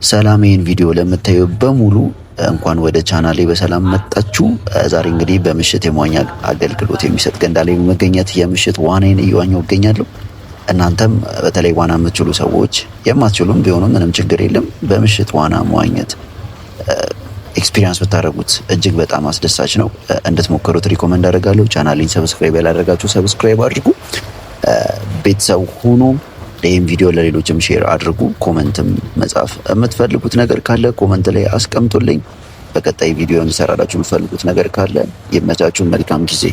ሰላም ይሄን ቪዲዮ ለምታዩ በሙሉ እንኳን ወደ ቻናሌ በሰላም መጣችሁ። ዛሬ እንግዲህ በምሽት የመዋኛ አገልግሎት የሚሰጥ ገንዳ ላይ በመገኘት የምሽት ዋናዬን እየዋኘሁ እገኛለሁ። እናንተም በተለይ ዋና የምትችሉ ሰዎች የማትችሉም ቢሆኑ ምንም ችግር የለም። በምሽት ዋና መዋኘት ኤክስፒሪየንስ ብታደርጉት እጅግ በጣም አስደሳች ነው። እንድትሞክሩት ሪኮመንድ አደርጋለሁ። ቻናሌን ሰብስክራይብ ያላደረጋችሁ ሰብስክራይብ አድርጉ፣ ቤተሰብ ሁኑ። ይህም ቪዲዮ ለሌሎችም ሼር አድርጉ። ኮመንትም መጻፍ የምትፈልጉት ነገር ካለ ኮመንት ላይ አስቀምጡልኝ። በቀጣይ ቪዲዮ እንሰራላችሁ የምትፈልጉት ነገር ካለ ይመቻችሁ። መልካም ጊዜ